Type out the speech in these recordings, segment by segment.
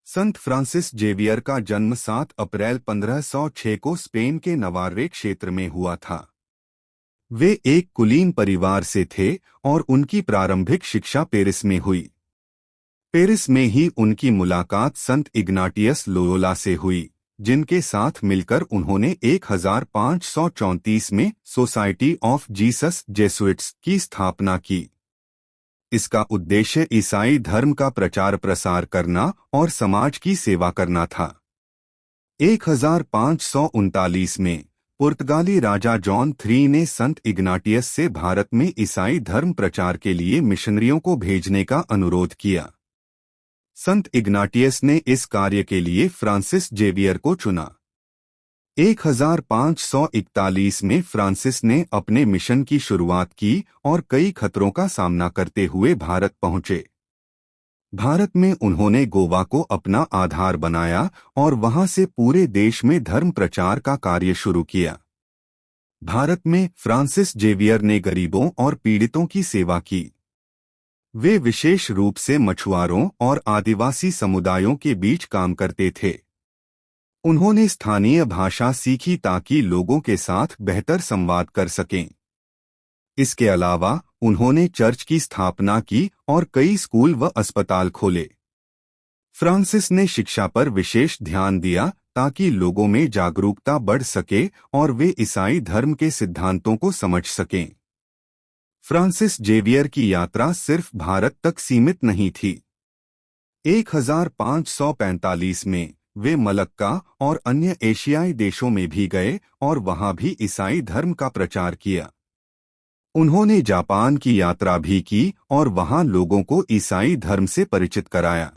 संत Francis Xavier का जन्म 7 अप्रैल 1506 को स्पेन के नवार्रे क्षेत्र में हुआ था। वे एक कुलीन परिवार से थे और उनकी प्रारंभिक शिक्षा पेरिस में हुई। पेरिस में ही उनकी मुलाकात संत इग्नाटियस लोयोला से हुई, जिनके साथ मिलकर उन्होंने 1534 में सोसाइटी ऑफ जीसस जेसुइट्स की स्थापना की। इसका उद्देश्य ईसाई धर्म का प्रचार प्रसार करना और समाज की सेवा करना था। 1539 में पुर्तगाली राजा जॉन III ने संत इग्नाटियस से भारत में ईसाई धर्म प्रचार के लिए मिशनरियों को भेजने का अनुरोध किया। संत इग्नाटियस ने इस कार्य के लिए फ्रांसिस जेवियर को चुना। 1541 में फ्रांसिस ने अपने मिशन की शुरुआत की और कई खतरों का सामना करते हुए भारत पहुंचे। भारत में उन्होंने गोवा को अपना आधार बनाया और वहां से पूरे देश में धर्म प्रचार का कार्य शुरू किया। भारत में फ्रांसिस जेवियर ने गरीबों और पीड़ितों की सेवा की। वे विशेष रूप से मछुआरों और आदिवासी समुदायों के बीच काम करते थे। उन्होंने स्थानीय भाषा सीखी ताकि लोगों के साथ बेहतर संवाद कर सकें। इसके अलावा उन्होंने चर्च की स्थापना की और कई स्कूल व अस्पताल खोले। फ्रांसिस ने शिक्षा पर विशेष ध्यान दिया ताकि लोगों में जागरूकता बढ़ सके और वे ईसाई धर्म के सिद्धांतों को समझ सकें। फ्रांसिस जेवियर की यात्रा सिर्फ भारत तक सीमित नहीं थी। 1545 में वे मलक्का और अन्य एशियाई देशों में भी गए और वहां भी ईसाई धर्म का प्रचार किया। उन्होंने जापान की यात्रा भी की और वहां लोगों को ईसाई धर्म से परिचित कराया।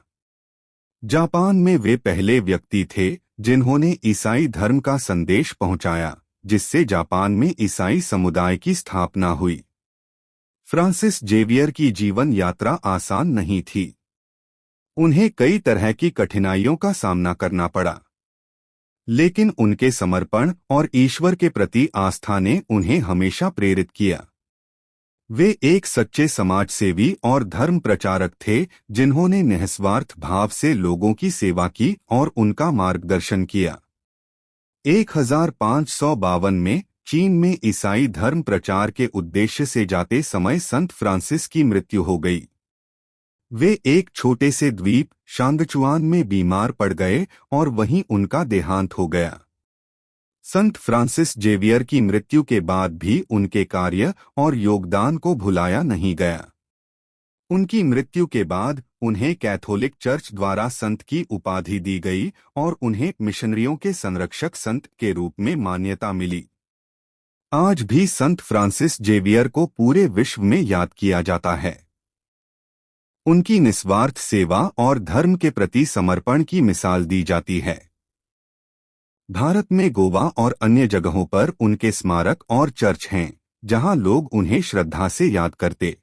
जापान में वे पहले व्यक्ति थे जिन्होंने ईसाई धर्म का संदेश पहुंचाया, जिससे जापान में ईसाई समुदाय की स्थापना हुई। फ्रांसिस जेवियर की जीवन यात्रा आसान नहीं थी। उन्हें कई तरह की कठिनाइयों का सामना करना पड़ा, लेकिन उनके समर्पण और ईश्वर के प्रति आस्था ने उन्हें हमेशा प्रेरित किया। वे एक सच्चे समाजसेवी और धर्म प्रचारक थे जिन्होंने निस्वार्थ भाव से लोगों की सेवा की और उनका मार्गदर्शन किया। 1552 में चीन में ईसाई धर्म प्रचार के उद्देश्य से जाते समय संत फ्रांसिस की मृत्यु हो गई। वे एक छोटे से द्वीप शांगचुआन में बीमार पड़ गए और वहीं उनका देहांत हो गया। संत फ्रांसिस जेवियर की मृत्यु के बाद भी उनके कार्य और योगदान को भुलाया नहीं गया। उनकी मृत्यु के बाद उन्हें कैथोलिक चर्च द्वारा संत की उपाधि दी गई और उन्हें मिशनरियों के संरक्षक संत के रूप में मान्यता मिली। आज भी संत फ्रांसिस जेवियर को पूरे विश्व में याद किया जाता है। उनकी निस्वार्थ सेवा और धर्म के प्रति समर्पण की मिसाल दी जाती है। भारत में गोवा और अन्य जगहों पर उनके स्मारक और चर्च हैं, जहां लोग उन्हें श्रद्धा से याद करते